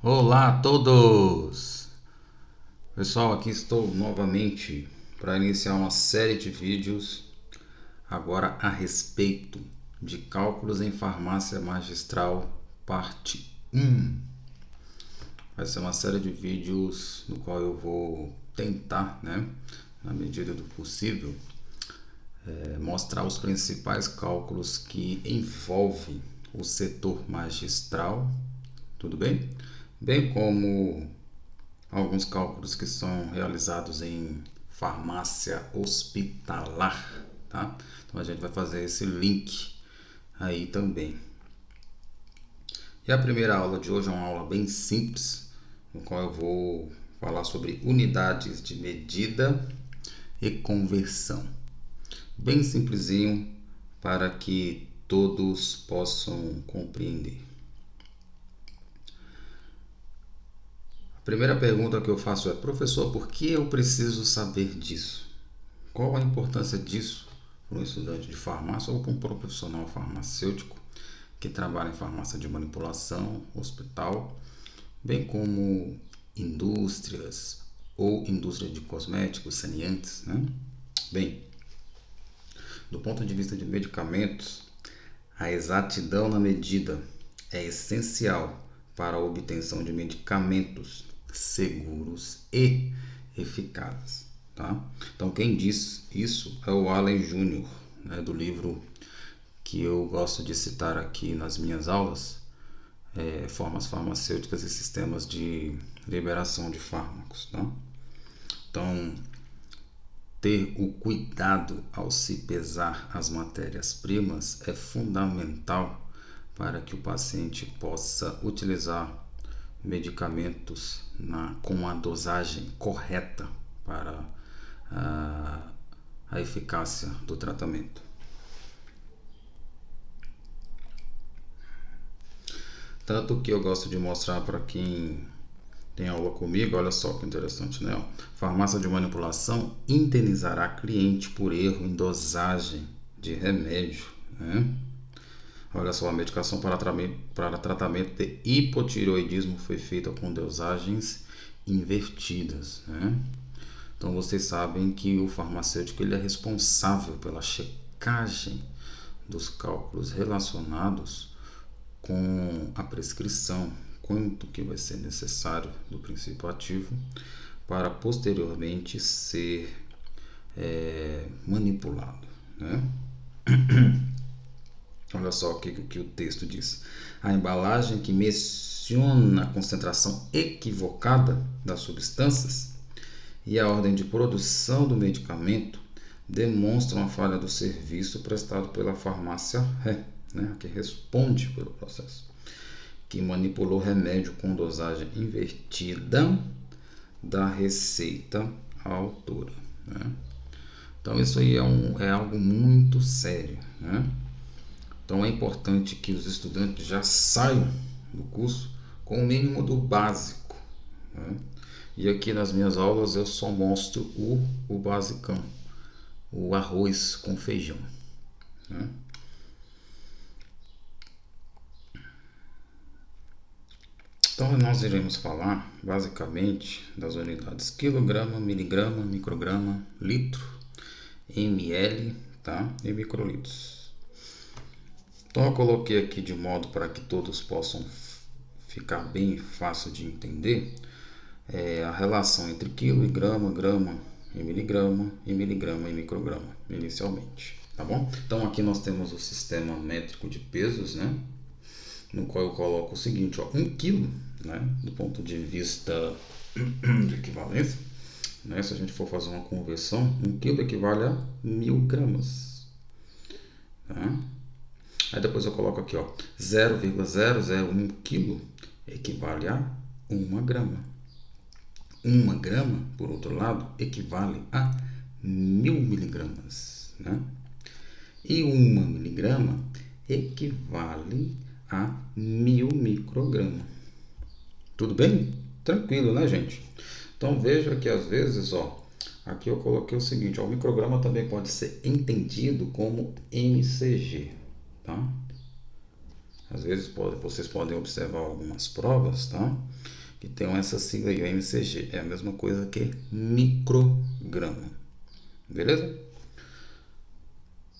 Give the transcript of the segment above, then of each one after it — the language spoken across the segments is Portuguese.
Olá a todos! Pessoal, aqui estou novamente para iniciar uma série de vídeos agora a respeito de cálculos em farmácia magistral, parte 1. Vai ser uma série de vídeos no qual eu vou tentar, na medida do possível, mostrar os principais cálculos que envolvem o setor magistral, tudo bem? Bem como alguns cálculos que são realizados em farmácia hospitalar, tá? Então a gente vai fazer esse link aí também. E a primeira aula de hoje é uma aula bem simples, no qual eu vou falar sobre unidades de medida e conversão. Bem simplesinho para que todos possam compreender. A primeira pergunta que eu faço é: professor, por que eu preciso saber disso? Qual a importância disso para um estudante de farmácia ou para um profissional farmacêutico que trabalha em farmácia de manipulação, hospital, bem como indústrias ou indústria de cosméticos, saneantes, né? Bem, do ponto de vista de medicamentos, a exatidão na medida é essencial para a obtenção de medicamentos seguros e eficazes. Tá? Então, quem diz isso é o Allen Jr., do livro que eu gosto de citar aqui nas minhas aulas, Formas Farmacêuticas e Sistemas de Liberação de Fármacos. Tá? Então, ter o cuidado ao se pesar as matérias-primas é fundamental para que o paciente possa utilizar medicamentos com a dosagem correta para a eficácia do tratamento. Tanto que eu gosto de mostrar para quem tem aula comigo, olha só que interessante, né? Farmácia de manipulação indenizará cliente por erro em dosagem de remédio, né? Olha só, a medicação para tratamento de hipotireoidismo foi feita com dosagens invertidas, né? Então vocês sabem que o farmacêutico ele é responsável pela checagem dos cálculos relacionados com a prescrição, quanto que vai ser necessário do princípio ativo para posteriormente ser manipulado, né? Olha só o que o texto diz. A embalagem que menciona a concentração equivocada das substâncias e a ordem de produção do medicamento demonstram a falha do serviço prestado pela farmácia que responde pelo processo, que manipulou remédio com dosagem invertida da receita à autora. Né? Então isso aí é algo muito sério. Né? Então é importante que os estudantes já saiam do curso com o mínimo do básico. Né? E aqui nas minhas aulas eu só mostro o basicão, o arroz com feijão. Né? Então nós iremos falar basicamente das unidades quilograma, miligrama, micrograma, litro, ml, tá? E microlitros. Então eu coloquei aqui de modo para que todos possam ficar bem fácil de entender a relação entre quilo e grama, grama e miligrama e micrograma inicialmente, tá bom? Então aqui nós temos o sistema métrico de pesos, né? No qual eu coloco o seguinte, 1 quilo, né? Do ponto de vista de equivalência, né? Se a gente for fazer uma conversão, 1 quilo equivale a 1000 gramas, tá? Aí depois eu coloco aqui, 0,001 quilo equivale a 1 grama. 1 grama, por outro lado, equivale a 1000 miligramas, né? E 1 miligrama equivale a 1000 microgramas. Tudo bem? Tranquilo, né, gente? Então veja que às vezes, aqui eu coloquei o seguinte, o micrograma também pode ser entendido como mcg, tá? Às Às vezes vocês podem observar algumas provas, tá? Que tem essa sigla aí, o MCG. É a mesma coisa que micrograma. Beleza?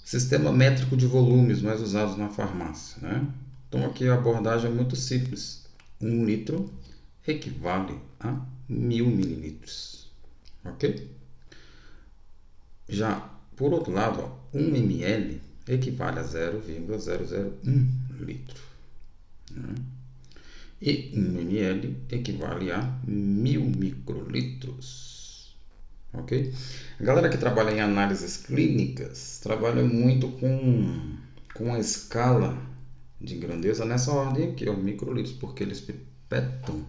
Sistema métrico de volumes mais usados na farmácia, né? Então aqui a abordagem é muito simples. 1 litro equivale a 1000 mililitros. Ok? Já por outro lado, ó, 1 ml equivale a 0,001 litro. Né? E 1 ml equivale a 1000 microlitros. Ok? A galera que trabalha em análises clínicas trabalha muito com a escala de grandeza nessa ordem aqui, ó, microlitros, porque eles pipetam,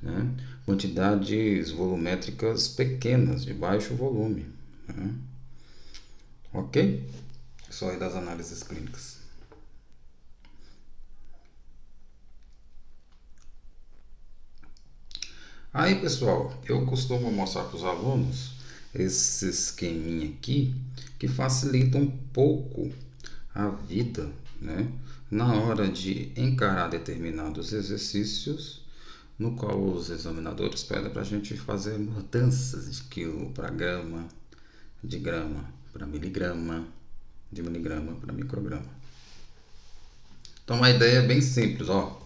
né, quantidades volumétricas pequenas, de baixo volume. Né? Ok? Só aí das análises clínicas. Aí, pessoal, eu costumo mostrar para os alunos esse esqueminha aqui que facilita um pouco a vida, né, na hora de encarar determinados exercícios, no qual os examinadores pedem para a gente fazer mudanças de quilo para grama, de grama para miligrama, de miligrama para micrograma. Então a ideia é bem simples, ó.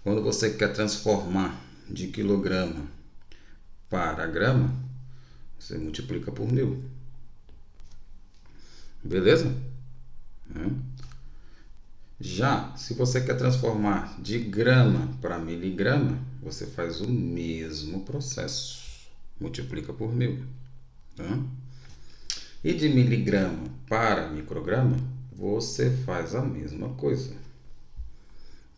Quando você quer transformar de quilograma para grama, você multiplica por 1000. Beleza? Já se você quer transformar de grama para miligrama, você faz o mesmo processo. Multiplica por 1000. Tá? E de miligrama para micrograma, você faz a mesma coisa.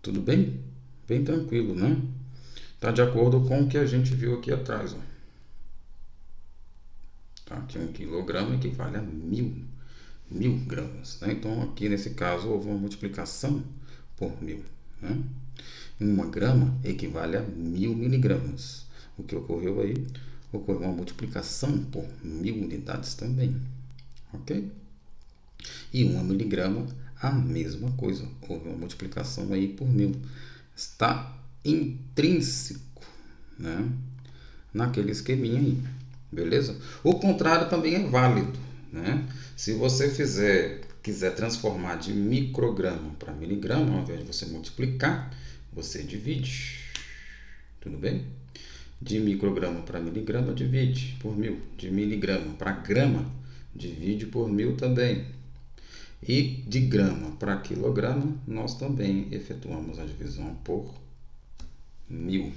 Tudo bem? Bem tranquilo, né? Está de acordo com o que a gente viu aqui atrás. Ó. Tá? Que 1 quilograma equivale a 1000 gramas. Né? Então, aqui nesse caso, houve uma multiplicação por 1000. Né? 1 grama equivale a 1000 miligramas. O que ocorreu aí? Ocorreu uma multiplicação por 1000 unidades também. Ok? E 1 miligrama, a mesma coisa. Houve uma multiplicação aí por 1000. Está intrínseco, né, naquele esqueminha aí. Beleza? O contrário também é válido. Né? Se você quiser transformar de micrograma para miligrama, ao invés de você multiplicar, você divide. Tudo bem? De micrograma para miligrama, divide por 1000. De miligrama para grama, divide por 1000 também. E de grama para quilograma, nós também efetuamos a divisão por 1000.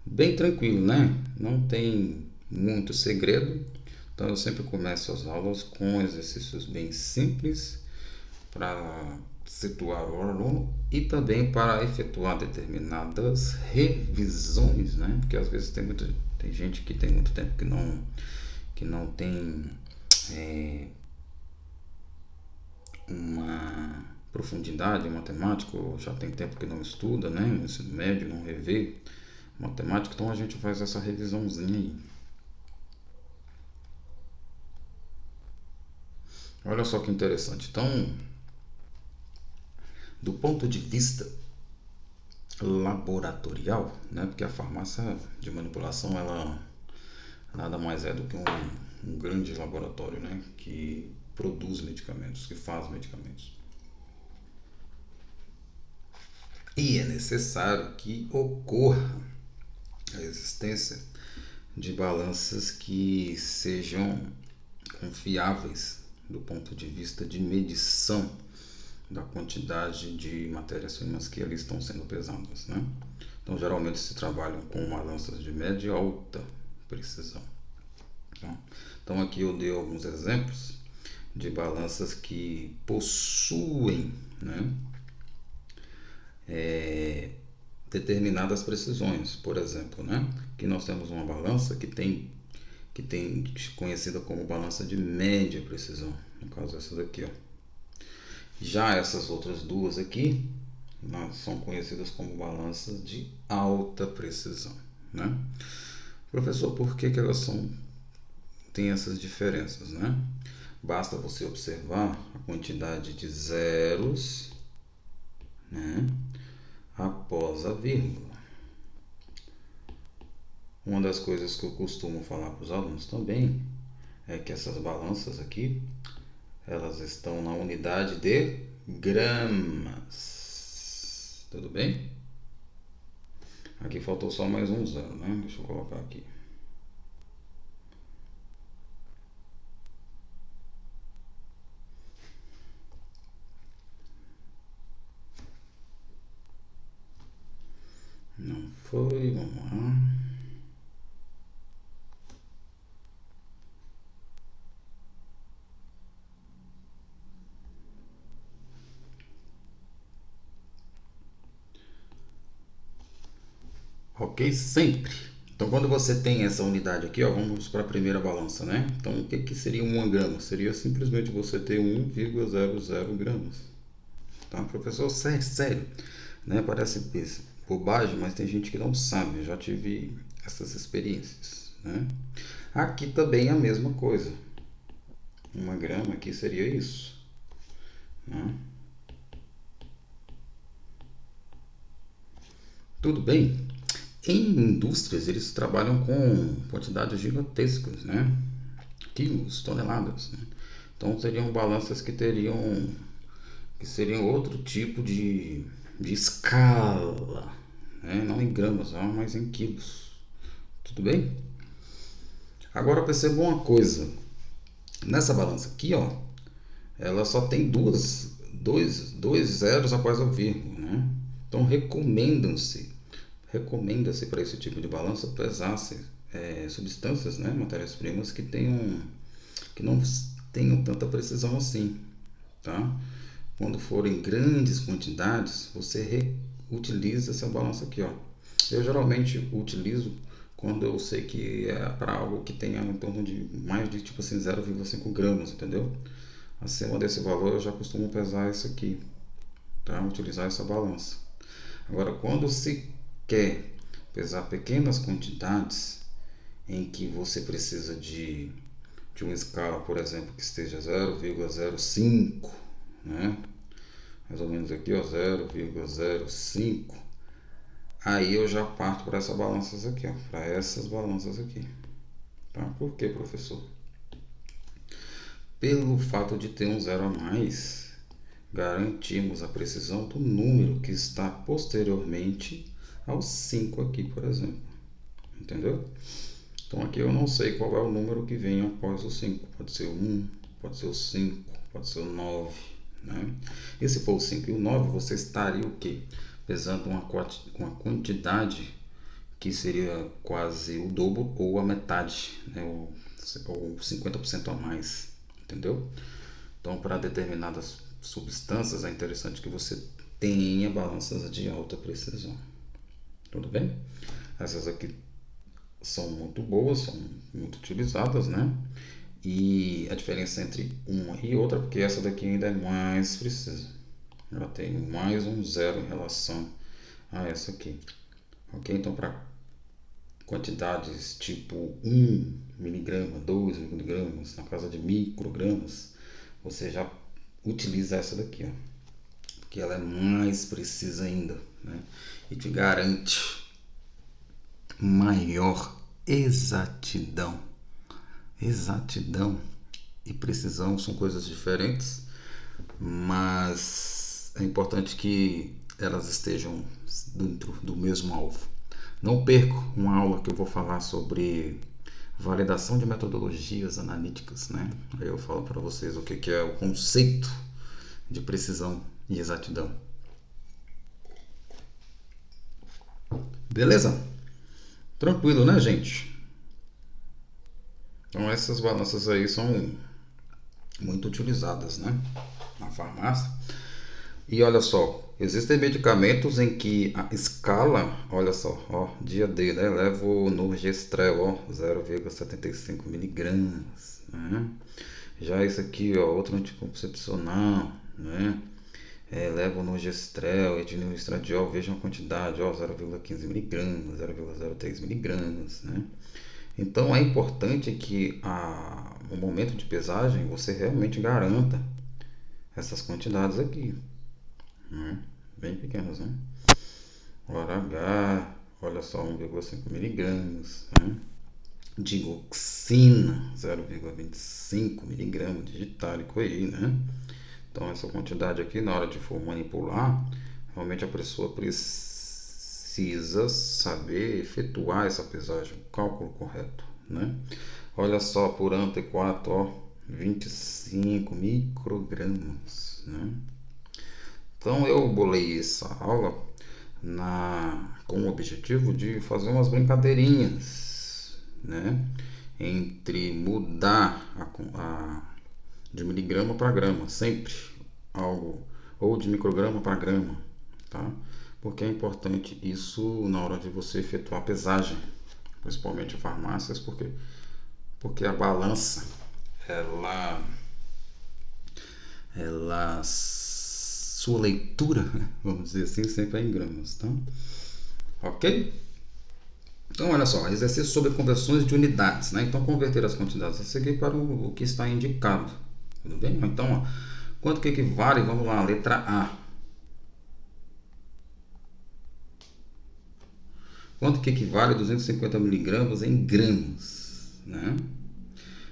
Bem tranquilo, né? Não tem muito segredo. Então eu sempre começo as aulas com exercícios bem simples para situar o aluno e também para efetuar determinadas revisões, né? Porque às vezes tem gente que tem muito tempo que não tem uma profundidade em matemática, ou já tem tempo que não estuda, né? No ensino médio, não revê matemática, então a gente faz essa revisãozinha aí. Olha só que interessante. Então, do ponto de vista laboratorial, né? Porque a farmácia de manipulação ela nada mais é do que um grande laboratório, né? Que produz medicamentos, que faz medicamentos. E é necessário que ocorra a existência de balanças que sejam confiáveis do ponto de vista de medição da quantidade de matérias-primas que ali estão sendo pesadas, né? Então, geralmente se trabalham com balanças de média e alta precisão. Tá? Então, aqui eu dei alguns exemplos de balanças que possuem, né, determinadas precisões. Por exemplo, né, que nós temos uma balança que tem conhecida como balança de média precisão, no caso essa daqui, ó. Já essas outras duas aqui são conhecidas como balanças de alta precisão, né? Professor, por que elas têm essas diferenças, né? Basta você observar a quantidade de zeros, né, após a vírgula. Uma das coisas que eu costumo falar para os alunos também é que essas balanças aqui, elas estão na unidade de gramas. Tudo bem? Aqui faltou só mais um zero, né? Deixa eu colocar aqui. Não foi, vamos lá. Ok, sempre. Então, quando você tem essa unidade aqui, ó, vamos para a primeira balança, né? Então, o que seria 1 grama? Seria simplesmente você ter 1,00 gramas. Tá, professor? Sério, né? Parece bobagem, mas tem gente que não sabe. Eu já tive essas experiências, né? Aqui também é a mesma coisa. 1 grama aqui seria isso, né? Tudo bem? Em indústrias, eles trabalham com quantidades gigantescas, né? Quilos, toneladas, né? Então, seriam balanças que seriam outro tipo de escala, né? Não em gramas, mas em quilos. Tudo bem? Agora perceba uma coisa. Nessa balança aqui, ó, ela só tem dois zeros após a vírgula, né? Então recomenda-se para esse tipo de balança pesar-se substâncias, né, matérias-primas que não tenham tanta precisão assim, tá? Quando forem grandes quantidades, você reutiliza essa balança aqui, ó. Eu geralmente utilizo quando eu sei que é para algo que tenha em torno de mais de tipo assim 0,5 gramas, entendeu? Acima desse valor eu já costumo pesar isso aqui, tá? Utilizar essa balança. Agora, quando se quer pesar pequenas quantidades em que você precisa de uma escala, por exemplo, que esteja 0,05, né? Mais ou menos aqui, ó, 0,05. Aí eu já parto para essas balanças aqui, ó, para essas balanças aqui. Tá? Por que, professor? Pelo fato de ter um zero a mais, garantimos a precisão do número que está posteriormente ao 5 aqui, por exemplo. Entendeu? Então aqui eu não sei qual é o número que vem após o 5. Pode ser o 1, pode ser o 5, pode ser o 9. Né? E se for o 5 e o 9, você estaria o quê? Pesando uma quantidade que seria quase o dobro ou a metade, né? ou 50% a mais. Entendeu? Então, para determinadas substâncias, é interessante que você tenha balanças de alta precisão. Tudo bem? Essas aqui são muito boas, são muito utilizadas, né? E a diferença entre uma e outra, porque essa daqui ainda é mais precisa. Ela tem mais um zero em relação a essa aqui. Ok? Então, para quantidades tipo 1 miligrama, 2 miligramas, na casa de microgramas, você já utiliza essa daqui, ó, porque ela é mais precisa ainda, né? E te garante maior exatidão. Exatidão e precisão são coisas diferentes, mas é importante que elas estejam dentro do mesmo alvo. Não perco uma aula que eu vou falar sobre validação de metodologias analíticas, né? Aí eu falo para vocês o que é o conceito de precisão e exatidão. Beleza? Tranquilo, né, gente? Então essas balanças aí são muito utilizadas, né, na farmácia. E olha só, existem medicamentos em que a escala, olha só, ó, dia D, né, levonorgestrel, ó, 0,75 miligramas, né? Já esse aqui, ó, outro anticoncepcional, né, levonorgestrel, etinoestradiol, vejam a quantidade, ó, 0,15 miligramas, 0,03 miligramas, né? Então é importante que no momento de pesagem você realmente garanta essas quantidades aqui, né? Bem pequenas, né? Hora H, olha só, 1,5 miligramas, né? Digoxina, 0,25 miligramas de digitálico aí, né? Então, essa quantidade aqui, na hora de for manipular, realmente a pessoa precisa saber efetuar essa pesagem, o cálculo correto, né? Olha só, por ante 4, ó, 25 microgramas, né? Então, eu bolei essa aula com o objetivo de fazer umas brincadeirinhas, né? Entre mudar de miligrama para grama, sempre algo, ou de micrograma para grama, tá? Porque é importante isso na hora de você efetuar a pesagem, principalmente em farmácias, porque a balança sua leitura, vamos dizer assim, sempre é em gramas, tá? Ok? Então, olha só, exercício sobre conversões de unidades, né? Então, converter as quantidades a seguir para o que está indicado, tudo bem? Então, ó, quanto que equivale? Vamos lá, letra A. Quanto que equivale a 250 miligramas em gramas, né?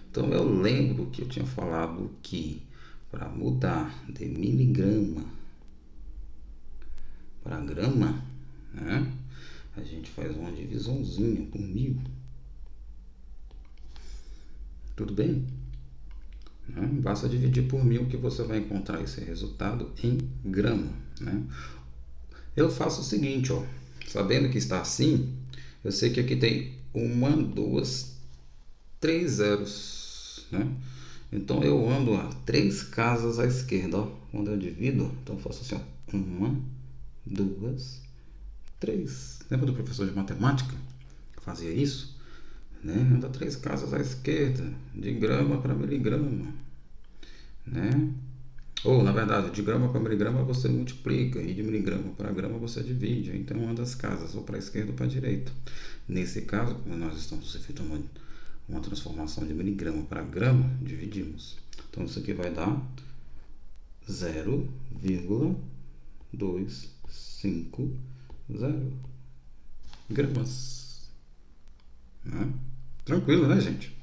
Então, eu lembro que eu tinha falado que para mudar de miligrama para grama, né? A gente faz uma divisãozinha por 1000. Tudo bem? Né? Basta dividir por 1000 que você vai encontrar esse resultado em grama, né? Eu faço o seguinte, ó, sabendo que está assim, eu sei que aqui tem 1, 2, 3 zeros, né? Então eu ando a 3 casas à esquerda, ó. Quando eu divido, então eu faço assim, ó, 1, 2, 3. Lembra do professor de matemática que fazia isso? Né? Anda 3 casas à esquerda, de grama para miligrama, né? Ou, na verdade, de grama para miligrama você multiplica e de miligrama para grama você divide. Então, anda as casas, ou para a esquerda ou para a direita. Nesse caso, como nós estamos efetuando uma transformação de miligrama para grama, dividimos. Então, isso aqui vai dar 0,250 gramas. Né? Tranquilo, né, gente?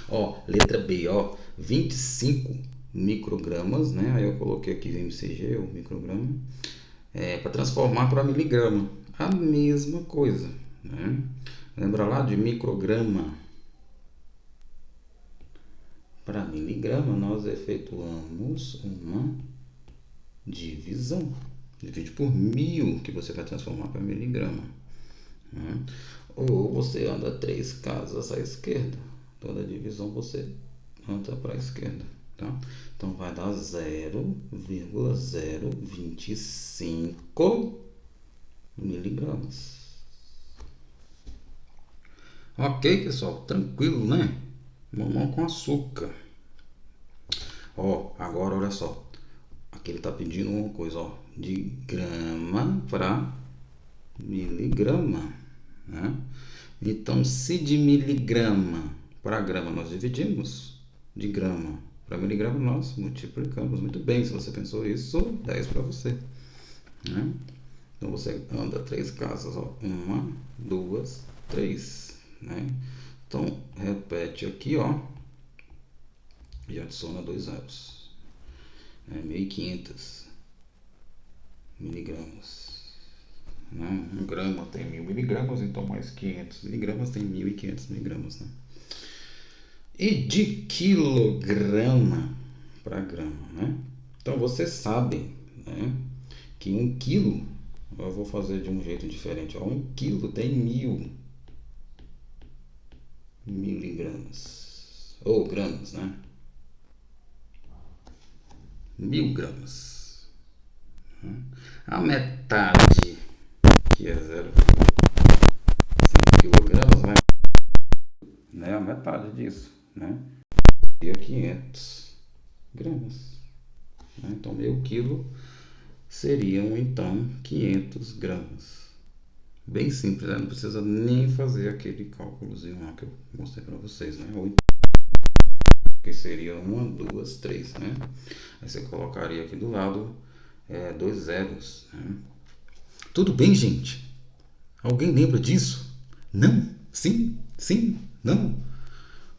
Ó, letra B, ó, 25 microgramas, né? Aí eu coloquei aqui mcg, o micrograma, para transformar para miligrama. A mesma coisa, né? Lembra lá de micrograma para miligrama, nós efetuamos uma divisão. Divide por 1000 que você vai transformar para miligrama. Né? Ou você anda 3 casas à esquerda. Toda divisão você anda para a esquerda. Tá? Então vai dar 0,025 miligramas. Ok, pessoal, tranquilo, né? Mamão com açúcar. Ó, agora olha só. Aqui ele tá pedindo uma coisa, ó, de grama para miligrama, né? Então, se de miligrama para grama nós dividimos, de grama para miligrama nós multiplicamos. Muito bem, se você pensou isso, 10 para você, né? Então você anda 3 casas, ó, 1, 2, 3, né? Então repete aqui, ó, e adiciona 2 zeros, né? 1500 miligramas, né? 1 grama tem 1000 miligramas, então mais 500 miligramas tem 1500 miligramas, né? E de quilograma para grama, né? Então você sabe, né, que 1 quilo, eu vou fazer de um jeito diferente, ó, 1 quilo tem 1000 miligramas, ou gramas, né? 1000 gramas. A metade, que é 0,5 quilogramas, vai, né? A metade disso, né? E 500 gramas. Né? Então, meio quilo seriam, então, 500 gramas. Bem simples, né? Não precisa nem fazer aquele cálculozinho lá que eu mostrei para vocês, né? Que seria 1, 2, 3, né? Aí você colocaria aqui do lado dois zeros, né? Tudo bem, gente? Alguém lembra disso? Não? Sim? Sim? Não?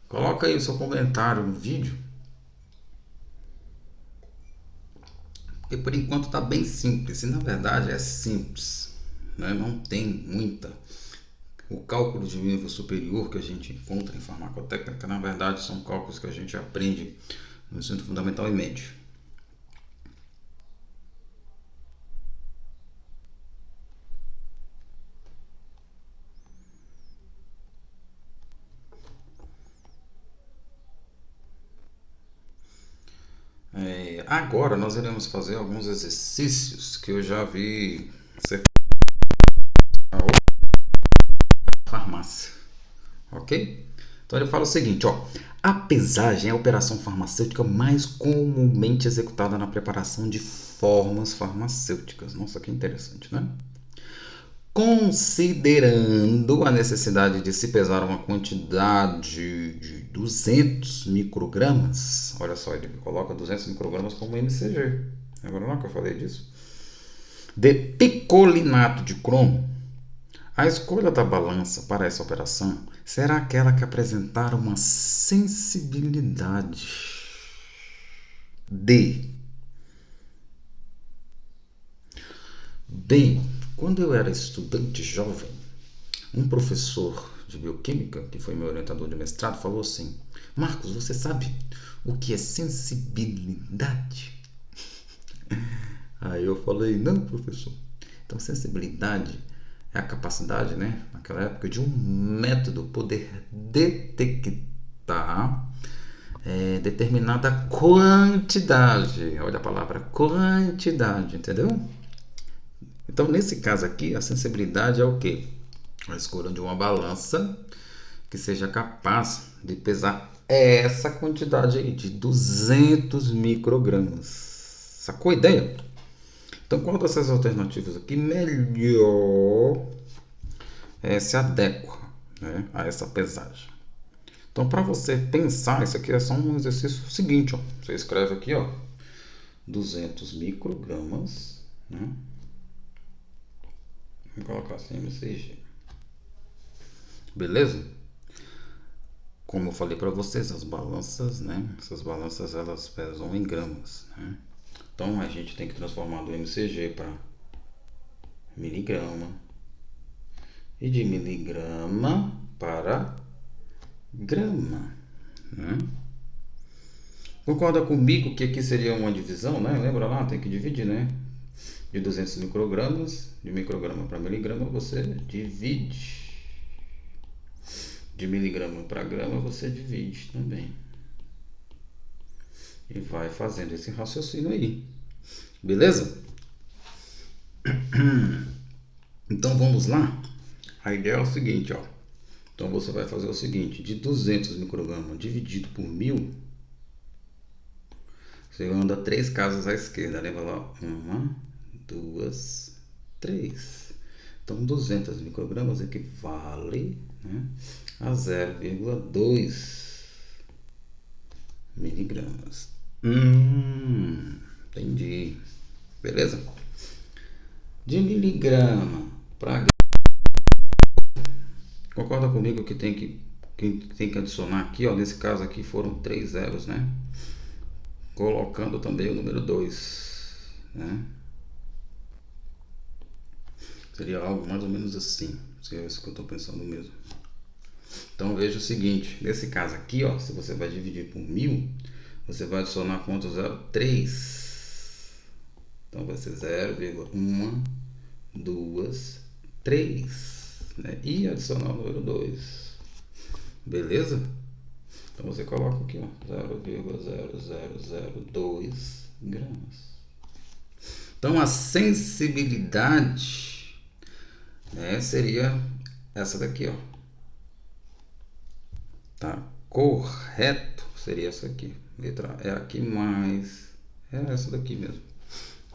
Coloca aí o seu comentário no vídeo. Porque por enquanto está bem simples. E na verdade é simples, né? Não tem muita. O cálculo de nível superior que a gente encontra em farmacotécnica, na verdade, são cálculos que a gente aprende no ensino fundamental e médio. Agora nós iremos fazer alguns exercícios que eu já vi ser na farmácia, ok? Então ele fala o seguinte, ó: a pesagem é a operação farmacêutica mais comumente executada na preparação de fórmulas farmacêuticas. Nossa, que interessante, né? Considerando a necessidade de se pesar uma quantidade de 200 microgramas, olha só, ele coloca 200 microgramas como MCG. Agora não que eu falei disso. De picolinato de cromo, a escolha da balança para essa operação será aquela que apresentar uma sensibilidade de... Bem, quando eu era estudante jovem, um professor de bioquímica, que foi meu orientador de mestrado, falou assim: Marcos, você sabe o que é sensibilidade? Aí eu falei: não, professor. Então, sensibilidade é a capacidade, né, naquela época, de um método poder detectar determinada quantidade. Olha a palavra quantidade, entendeu? Então, nesse caso aqui, a sensibilidade é o quê? A escolha de uma balança que seja capaz de pesar essa quantidade aí de 200 microgramas. Sacou a ideia? Então, qual dessas alternativas aqui melhor se adequa, né, a essa pesagem? Então, para você pensar, isso aqui é só um exercício seguinte, ó. Você escreve aqui, ó, 200 microgramas, né? Vou colocar assim, MCG. Beleza? Como eu falei para vocês, as balanças, né? Essas balanças elas pesam em gramas, né? Então a gente tem que transformar do MCG para miligrama e de miligrama para grama, né? Concorda comigo que aqui seria uma divisão, né? Lembra lá? Tem que dividir, né? De 200 microgramas, de micrograma para miligrama, você divide. De miligrama para grama, você divide também. E vai fazendo esse raciocínio aí. Beleza? Então vamos lá? A ideia é o seguinte, ó. Então você vai fazer o seguinte: de 200 microgramas dividido por 1000, você anda 3 casas à esquerda. Lembra lá? 1, 2, 3. Então 200 microgramas equivale, né, a 0,2 miligramas. Entendi. Beleza? De miligrama para... Concorda comigo que tem que adicionar aqui, ó, nesse caso aqui foram 3 zeros, né? Colocando também o número 2, né? Seria algo mais ou menos assim. Se é isso que eu estou pensando mesmo. Então veja o seguinte, nesse caso aqui, ó, se você vai dividir por 1000, você vai adicionar quanto zero? 3. Então vai ser 0,1, 2, 3. Né? E adicionar o número 2. Beleza? Então você coloca aqui, ó, 0,0002 gramas. Então a sensibilidade, né, seria essa daqui, ó. Tá? Correto seria essa aqui. Letra E aqui mais. É essa daqui mesmo.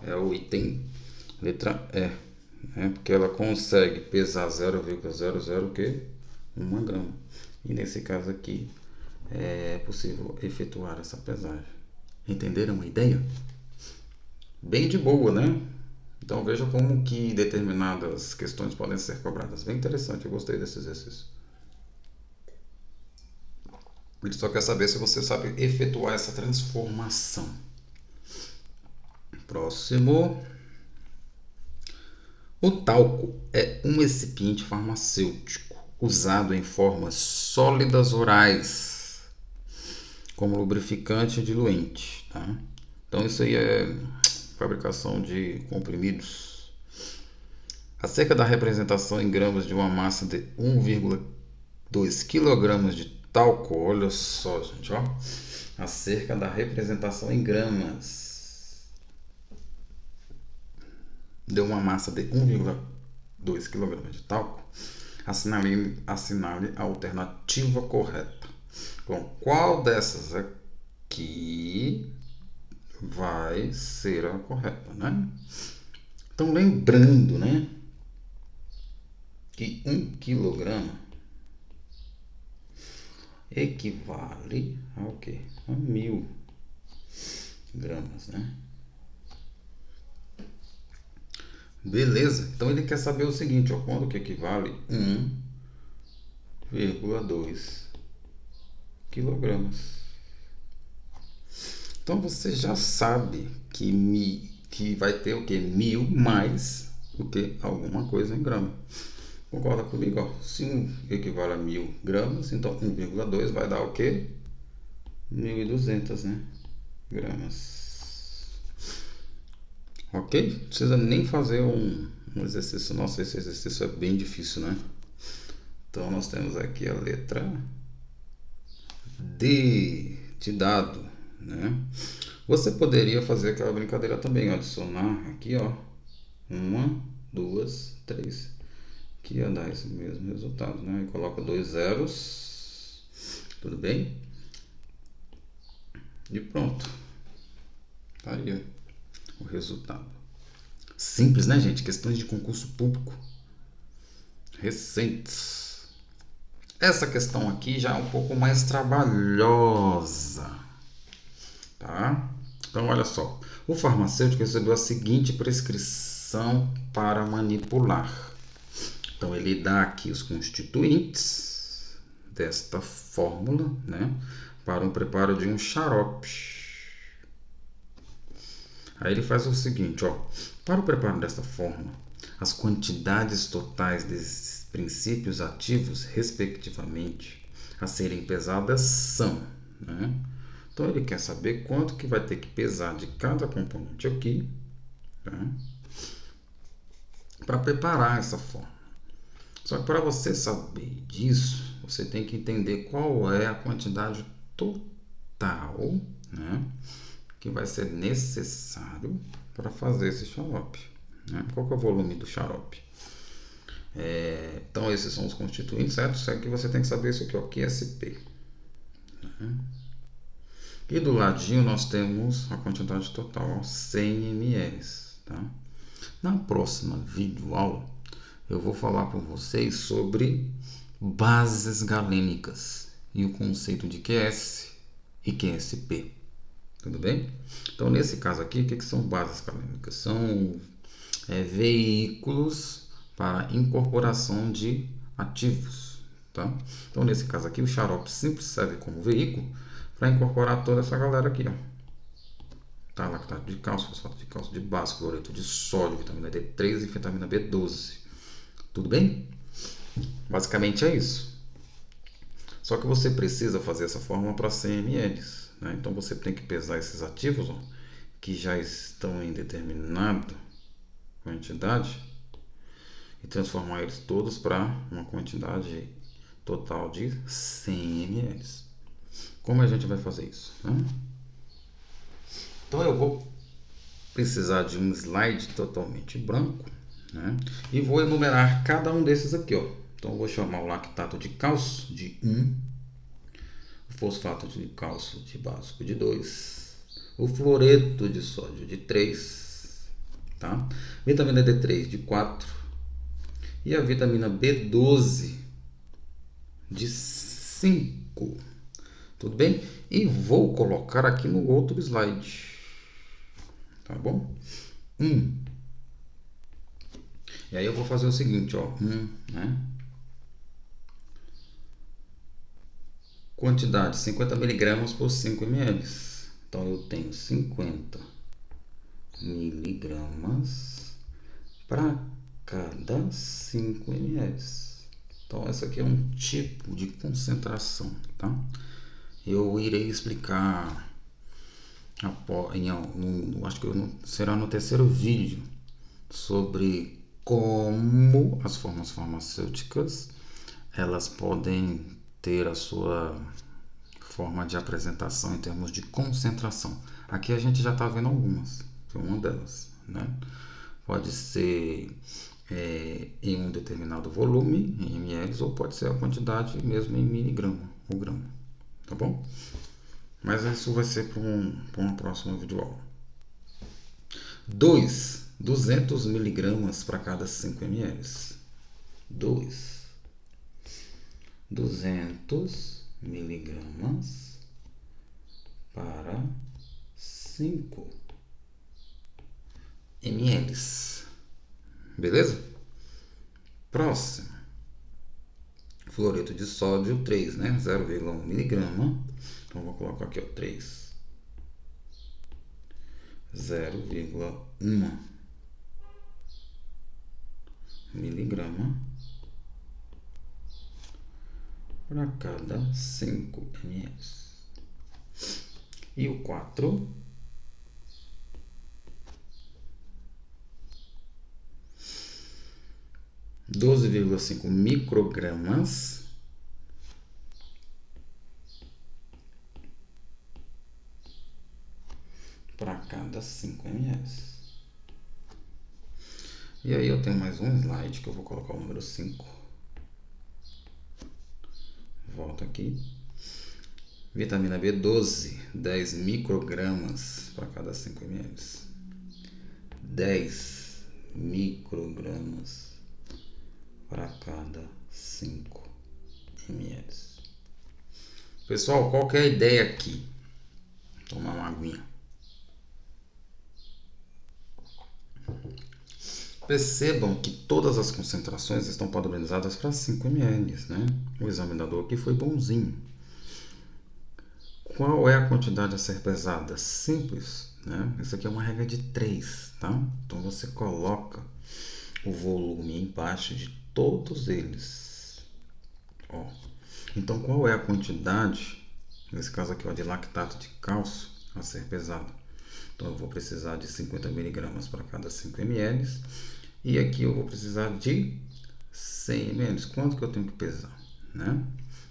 É o item letra E. Né? Porque ela consegue pesar 0,00 o quê? 1 grama. E nesse caso aqui é possível efetuar essa pesagem. Entenderam a ideia? bem de boa, né? Então veja como que determinadas questões podem ser cobradas. Bem interessante, eu gostei desse exercício. Ele só quer saber se você sabe efetuar essa transformação. Próximo. O talco é um recipiente farmacêutico usado em formas sólidas orais como lubrificante e diluente. Tá? Então isso aí é fabricação de comprimidos. Acerca da representação em gramas de uma massa de 1,2 kg de talco, olha só, gente, ó. Acerca da representação em gramas de uma massa de 1,2 kg de talco, assinale a alternativa correta. Bom, qual dessas aqui vai ser a correta, né? Então, lembrando, né, que 1 quilograma equivale a quê? A 1000 gramas, né? Beleza? Então ele quer saber o seguinte, ó, quando que equivale 1,2 quilogramas. Então você já sabe que vai ter o que? 1000 mais o que? Alguma coisa em grama. Concorda comigo? Ó? Se 1 equivale a 1000 gramas, então 1,2 vai dar o que? 1200, né? Gramas. Ok? Não precisa nem fazer um exercício. Nossa, esse exercício é bem difícil, né? Então nós temos aqui a letra D de dado, né? Você poderia fazer aquela brincadeira também, ó, adicionar aqui, ó, 1, 2, 3, que ia dar esse mesmo resultado, né? E coloca 2 zeros, tudo bem? E pronto. Tá aí, ó, o resultado. Simples, né, gente? Questões de concurso público recentes. Essa questão aqui já é um pouco mais trabalhosa, tá? Então, olha só. O farmacêutico recebeu a seguinte prescrição para manipular. Então, ele dá aqui os constituintes desta fórmula, né, para um preparo de um xarope. Aí ele faz o seguinte, ó. Para o preparo desta fórmula, as quantidades totais desses princípios ativos, respectivamente, a serem pesadas são, né? Então ele quer saber quanto que vai ter que pesar de cada componente aqui, tá? Para preparar essa fórmula. Só que para você saber disso, você tem que entender qual é a quantidade total, né, que vai ser necessário para fazer esse xarope, né? Qual que é o volume do xarope? Então esses são os constituintes, certo? Só que você tem que saber isso aqui, ó, QSP. Né? E do ladinho nós temos a quantidade total, ó, 100 ml. Tá? Na próxima videoaula eu vou falar para vocês sobre bases galênicas e o conceito de QS e QSP. Tudo bem? Então nesse caso aqui, o que são bases galênicas? São veículos para incorporação de ativos. Tá? Então nesse caso aqui o xarope simples serve como veículo para incorporar toda essa galera aqui, ó. Tá, lactato de cálcio, fosfato de cálcio de base, cloreto de sódio, vitamina D3 e vitamina B12. Tudo bem? Basicamente é isso. Só que você precisa fazer essa fórmula para 100 ml. Né? Então você tem que pesar esses ativos, ó, que já estão em determinada quantidade e transformar eles todos para uma quantidade total de 100 ml. Como a gente vai fazer isso? Né? Então eu vou precisar de um slide totalmente branco, né? E vou enumerar cada um desses aqui, ó. Então eu vou chamar o lactato de cálcio de 1, o fosfato de cálcio de básico de 2, o fluoreto de sódio de 3, tá? Vitamina D3 de 4 e a vitamina B12 de 5. Tudo bem? E vou colocar aqui no outro slide. tá bom? 1. E aí eu vou fazer o seguinte, ó, né? Quantidade 50 miligramas por 5 ml. Então eu tenho 50 miligramas para cada 5 ml. Então essa aqui é um tipo de concentração, tá? Eu irei explicar acho que será no terceiro vídeo sobre como as formas farmacêuticas elas podem ter a sua forma de apresentação em termos de concentração. Aqui a gente já está vendo algumas, uma delas, né? Pode ser em um determinado volume, em ml, ou pode ser a quantidade mesmo em miligrama ou grama, tá bom? Mas isso vai ser para uma próxima videoaula. 200 miligramas para cada 5 ml. 200 miligramas para 5 ml. Beleza? Próximo. Fluoreto de sódio 3, né? 0,1 miligrama. Então vou colocar aqui, ó, 3. 0,1 miligrama para cada 5 ml. E o 4, 12,5 microgramas para cada 5 ml. E aí eu tenho mais um slide que eu vou colocar o número 5. Volta aqui. Vitamina B12, 10 microgramas para cada 5 ml. 10 microgramas para cada 5 ml. Pessoal, qual que é a ideia aqui? Vou tomar uma aguinha. Percebam que todas as concentrações estão padronizadas para 5 ml, né? O examinador aqui foi bonzinho. Qual é a quantidade a ser pesada? Simples, né? Isso aqui é uma regra de 3, tá? Então você coloca o volume embaixo de todos eles. Ó. Então qual é a quantidade, nesse caso aqui, ó, de lactato de cálcio a ser pesado? Então eu vou precisar de 50 miligramas para cada 5 ml. E aqui eu vou precisar de 100 ml. Quanto que eu tenho que pesar? Né?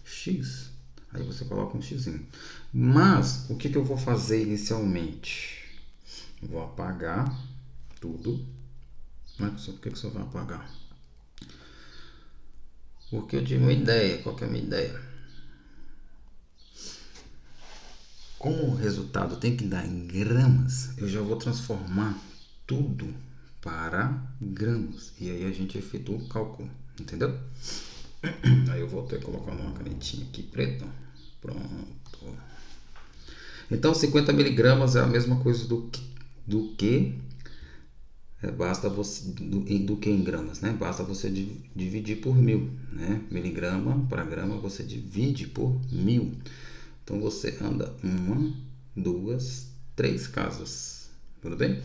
X. Aí você coloca um x. Mas o que eu vou fazer inicialmente? Vou apagar tudo. Mas por que você vai apagar? Porque eu tive uma ideia. Qual que é a minha ideia? Como o resultado tem que dar em gramas, eu já vou transformar tudo para gramas. E aí a gente efetua o cálculo, entendeu? Aí eu vou ter que colocar uma canetinha aqui preta. Pronto. Então 50 miligramas é a mesma coisa do que basta você do que em gramas, né? Basta você dividir por 1000, né? Miligrama para grama você divide por 1000. Então você anda 1, 2, 3 casas, tudo bem?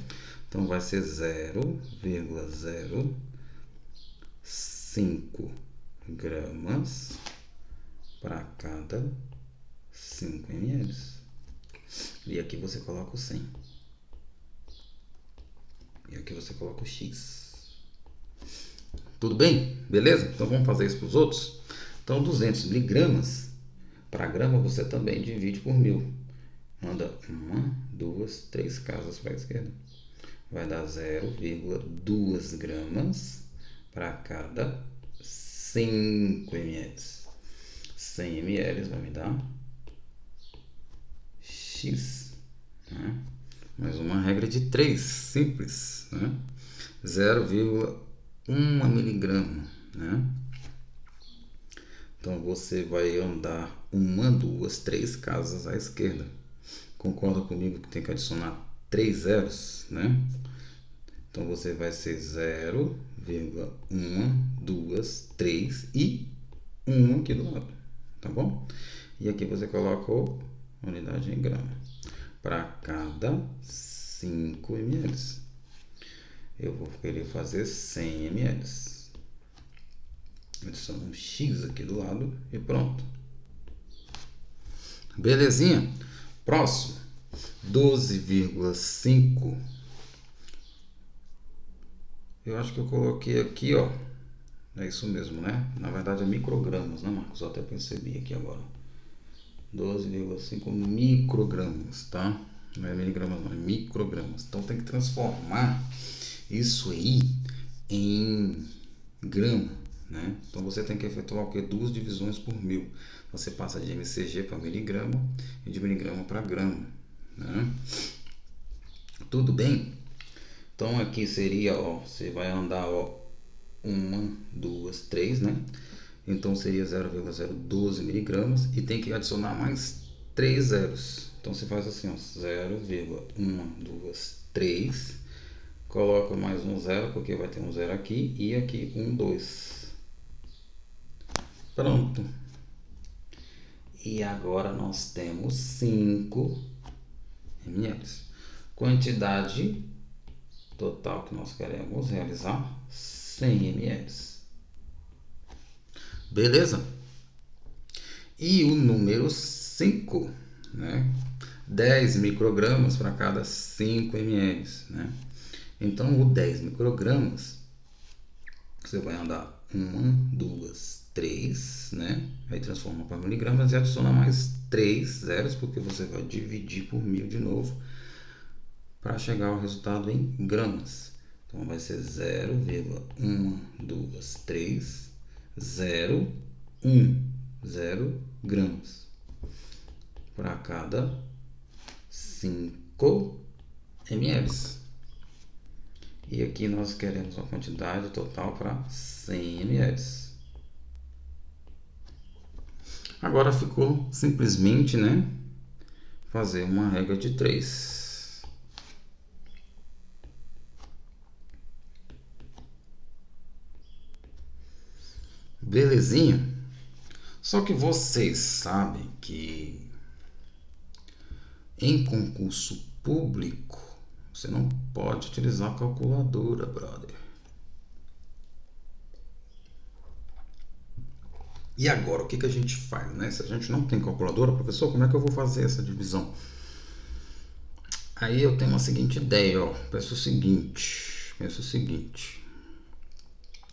Então vai ser 0,05 gramas para cada 5 ml. E aqui você coloca o 100. E aqui você coloca o X. Tudo bem? Beleza? Então vamos fazer isso para os outros? Então 200 miligramas para grama você também divide por 1000. Anda 1, 2, 3 casas para a esquerda. Vai dar 0,2 gramas para cada 5 ml. 100 ml vai me dar X. Né? Mais uma regra de 3, simples. Né? 0,1 miligrama. Né? Então você vai andar 1, 2, 3 casas à esquerda. Concorda comigo que tem que adicionar 3 zeros, né? Então você vai ser 0,1, 2, 3 e 1 aqui do lado, tá bom? E aqui você coloca a unidade em grama para cada 5 ml. Eu vou querer fazer 100 ml. Adiciono um X aqui do lado e pronto. Belezinha? Próximo, 12,5. Eu acho que eu coloquei aqui, ó. É isso mesmo, né? Na verdade é microgramas, né, Marcos? Eu até percebi aqui agora. 12,5 microgramas, tá? Não é miligramas, não, é microgramas. Então tem que transformar isso aí em grama, né? Então você tem que efetuar o que? 2 divisões por 1000. Você passa de mcg para miligrama e de miligrama para grama, né? Tudo bem? Então aqui seria, ó, você vai andar, ó, 1, 2, 3, né? Então seria 0,012 miligramas e tem que adicionar mais 3 zeros. Então você faz assim, ó, 0,1, 2, 3, coloca mais um zero, porque vai ter um zero aqui, e aqui 1, 2. Pronto. E agora nós temos 5 ml. Quantidade total que nós queremos realizar, 100 ml. Beleza? E o número 5, né? 10 microgramas para cada 5 ml, né? Então, o 10 microgramas, você vai andar 1, 2, 3, né? Aí transforma para miligramas e adiciona mais 3 zeros, porque você vai dividir por 1000 de novo para chegar ao resultado em gramas. Então, vai ser 0,1, 2, 3, 0, 1, 0 gramas para cada 5 ml. E aqui nós queremos a quantidade total para 100 ml. Agora ficou simplesmente, né, fazer uma regra de 3. Belezinha? Só que vocês sabem que em concurso público você não pode utilizar calculadora, brother. E agora, o que a gente faz, né? Se a gente não tem calculadora, professor, como é que eu vou fazer essa divisão? Aí eu tenho uma seguinte ideia, ó. Pensa o seguinte.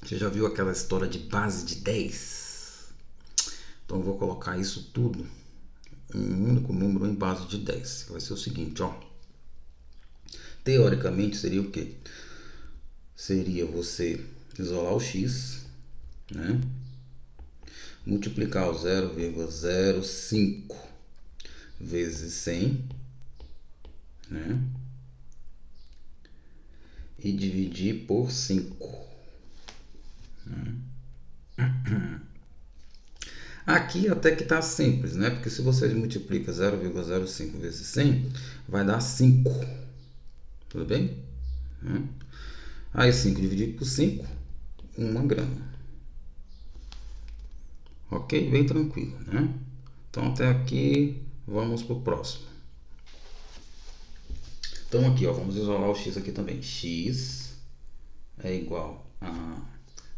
Você já viu aquela história de base de 10? Então eu vou colocar isso tudo em um único número em base de 10. Vai ser o seguinte, ó. Teoricamente seria o quê? Seria você isolar o x, né? Multiplicar o 0,05 vezes 100, né? E dividir por 5. Né? Aqui até que está simples, né? Porque se você multiplica 0,05 vezes 100, vai dar 5. Tudo bem? Né? Aí 5 dividido por 5, 1 grama. Ok? Bem tranquilo, né? Então até aqui, vamos para o próximo. Então aqui, ó, vamos isolar o x aqui também. X é igual a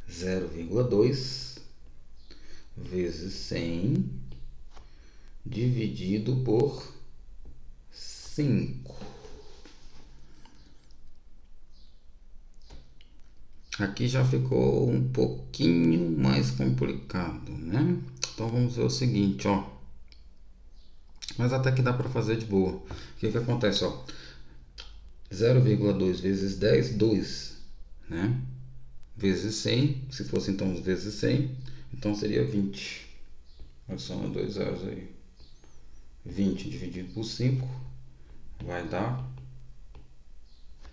0,2 vezes 100 dividido por 5. Aqui já ficou um pouquinho mais complicado, né? Então vamos ver o seguinte, ó. Mas até que dá para fazer de boa. O que acontece, ó? 0,2 vezes 10, 2, né? Vezes 100, se fosse então vezes 100, então seria 20. Adiciona 2 zeros aí. 20 dividido por 5 vai dar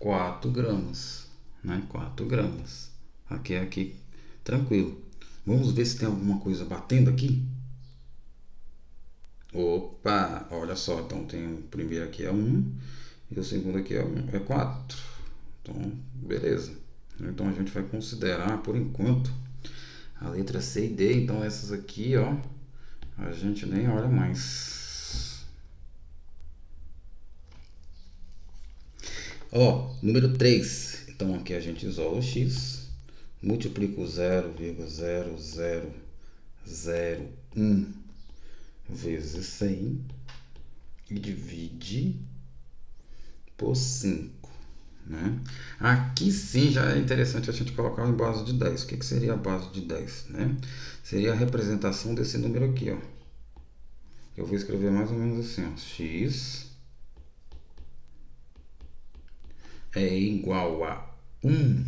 4 gramas, né? 4 gramas. Aqui, tranquilo. Vamos ver se tem alguma coisa batendo aqui. Opa, olha só, então tem o primeiro aqui é 1 E o segundo aqui é 4. Então, beleza. Então a gente vai considerar, por enquanto, a letra C e D. Então essas aqui, ó, a gente nem olha mais. Ó, número 3. Então aqui a gente isola o x, multiplica o 0,0001 vezes 100 e divide por 5. Né? Aqui sim já é interessante a gente colocar em base de 10. O que seria a base de 10? Né? Seria a representação desse número aqui. Ó. Eu vou escrever mais ou menos assim. Ó. X é igual a 1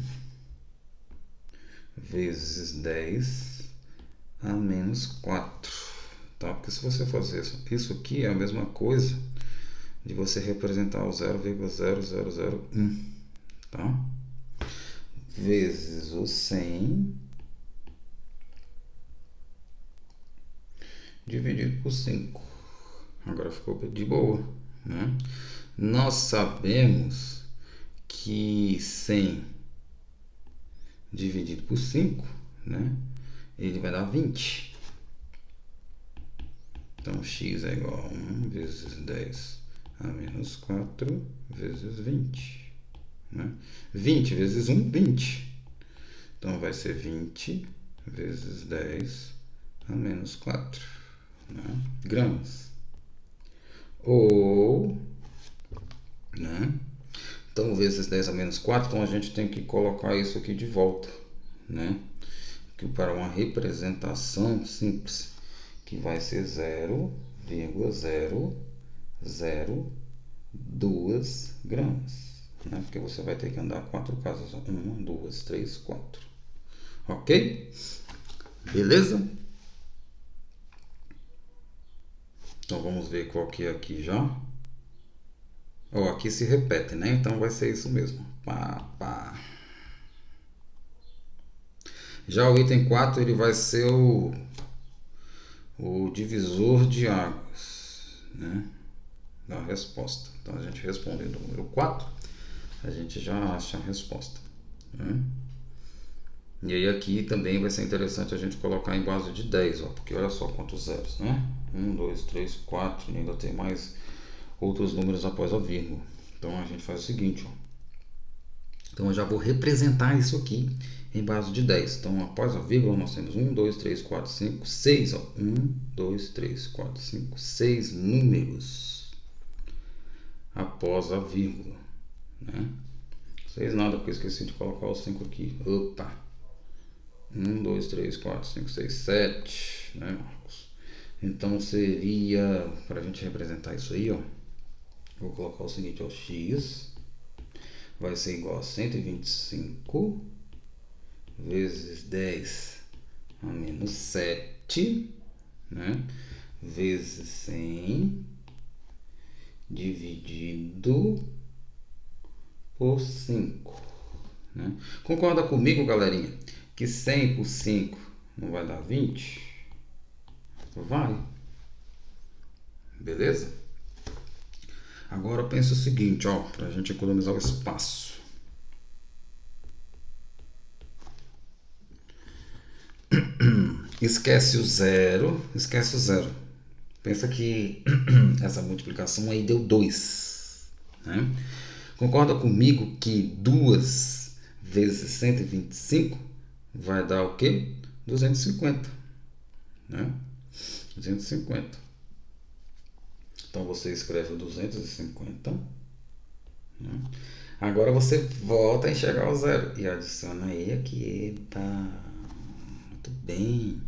vezes 10 a menos 4. Tá? Porque se você fazer isso aqui é a mesma coisa de você representar o 0,0001, tá? Vezes o 100 dividido por 5. Agora ficou de boa, né? Nós sabemos que 100 dividido por 5, né? Ele vai dar 20. Então, x é igual a 1 vezes 10 a menos 4 vezes 20. Né? 20 vezes 1, 20. Então, vai ser 20 vezes 10 a menos 4, né? Gramas. Ou, né? Então, vezes 10 a menos 4, então a gente tem que colocar isso aqui de volta, né? Que para uma representação simples, que vai ser 0,002 gramas, né? Porque você vai ter que andar 4 casas, 1, 2, 3, 4. Ok? Beleza? Então vamos ver qual que é aqui já. Ó, aqui se repete, né? Então vai ser isso mesmo. Pá, pá. Já o item 4 ele vai ser o divisor de águas, né? Da resposta. Então a gente respondendo o número 4, a gente já acha a resposta, né? E aí aqui também vai ser interessante a gente colocar em base de 10, ó, porque olha só quantos zeros, né? 1, 2, 3, 4, e ainda tem mais outros números após a vírgula. Então a gente faz o seguinte, ó. Então eu já vou representar isso aqui em base de 10. Então após a vírgula nós temos 1, 2, 3, 4, 5, 6. Ó. 1, 2, 3, 4, 5, 6 números após a vírgula, né? 6 nada, porque eu esqueci de colocar o 5 aqui. Opa! 1, 2, 3, 4, 5, 6, 7, né, Marcos? Então seria, para a gente representar isso aí, ó, vou colocar o seguinte, ó, x vai ser igual a 125 vezes 10 a menos 7, né, vezes 100 dividido por 5. Né? Concorda comigo, galerinha, que 100 por 5 não vai dar 20? Vai. Beleza? Agora pensa o seguinte, ó, para a gente economizar o espaço. Esquece o zero. Pensa que essa multiplicação aí deu 2. Né? Concorda comigo que 2 vezes 125 vai dar o quê? 250. Né? 250. Então você escreve 250. Né? Agora você volta a enxergar o zero e adiciona aí aqui. Eita, muito bem.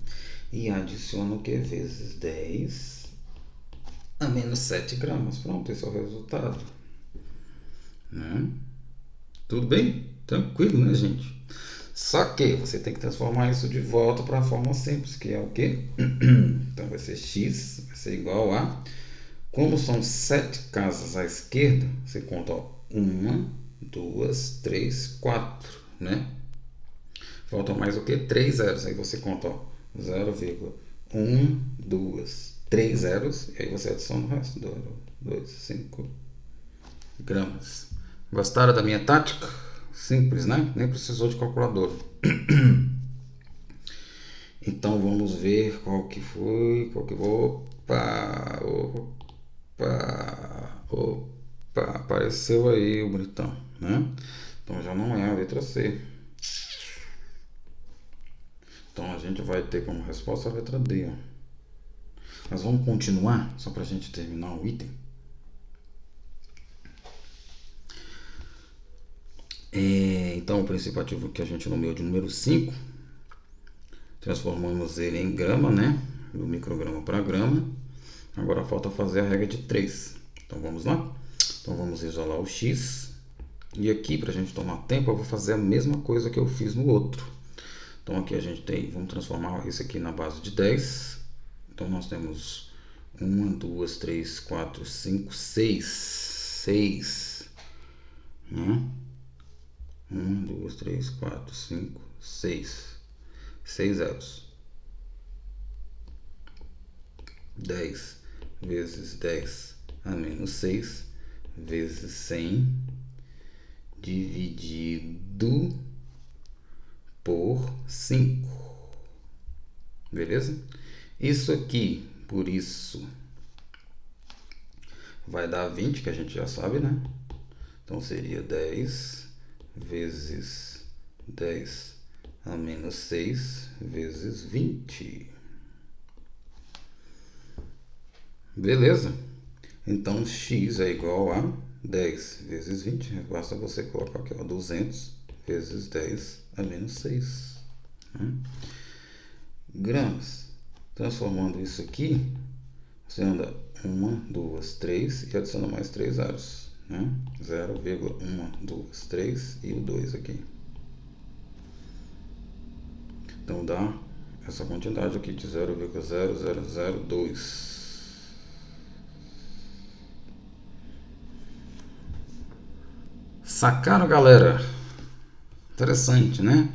E adiciona o que? Vezes 10 a menos 7 gramas. Pronto, esse é o resultado. Né? Tudo bem? Tranquilo, né, gente? Só que você tem que transformar isso de volta para a forma simples, que é o quê? Então vai ser x, vai ser igual a... Como são 7 casas à esquerda, você conta 1, 2, 3, 4, né? Faltam mais o que? 3 zeros. Aí você conta 0,1, 2, 3 zeros. E aí você adiciona o resto. 2, 5, gramas. Gostaram da minha tática? Simples, né? Nem precisou de calculadora. Então vamos ver qual que foi, opa, apareceu aí o bonitão, né? Então já não é a letra C. Então a gente vai ter como resposta a letra D, ó. Mas vamos continuar, só para a gente terminar o item. Então o princípio ativo que a gente nomeou de número 5, transformamos ele em grama, né? Do micrograma para grama. Agora falta fazer a regra de 3. Então vamos lá? Então vamos isolar o X. E aqui, para a gente tomar tempo, eu vou fazer a mesma coisa que eu fiz no outro. Então aqui a gente tem, vamos transformar isso aqui na base de 10. Então nós temos 1, 2, 3, 4, 5, 6. 6. Né? 1, 2, 3, 4, 5, 6. 6 zeros. 10 vezes 10 a menos 6 vezes 100 dividido por 5. Beleza? Isso aqui, por isso, vai dar 20, que a gente já sabe, né? Então seria 10 vezes 10 a menos 6 vezes 20. Beleza? Então x é igual a 10 vezes 20. Basta você colocar aqui, ó, 200 vezes 10 a menos 6. Gramas. Transformando isso aqui, você anda 1, 2, 3 e adiciona mais 3 zeros. Né? 0,1, 2, 3 e o 2 aqui. Então dá essa quantidade aqui de 0,0002. Sacaram, galera? Interessante, né?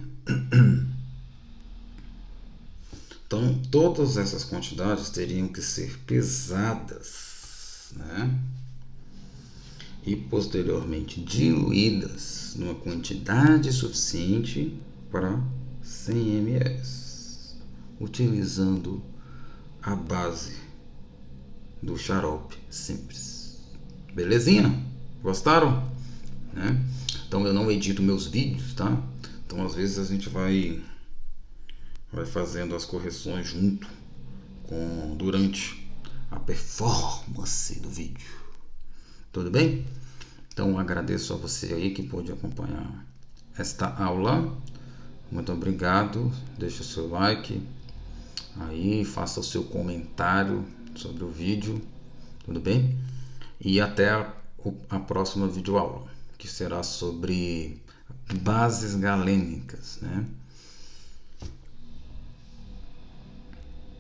Então, todas essas quantidades teriam que ser pesadas, né? E posteriormente diluídas numa quantidade suficiente para 100 ml, utilizando a base do xarope simples. Belezinha? Gostaram? Né? Então eu não edito meus vídeos, tá? Então às vezes a gente vai fazendo as correções junto durante a performance do vídeo. Tudo bem? Então agradeço a você aí que pôde acompanhar esta aula. Muito obrigado. Deixa o seu like aí, faça o seu comentário sobre o vídeo. Tudo bem? E até a próxima videoaula, que será sobre bases galênicas, né?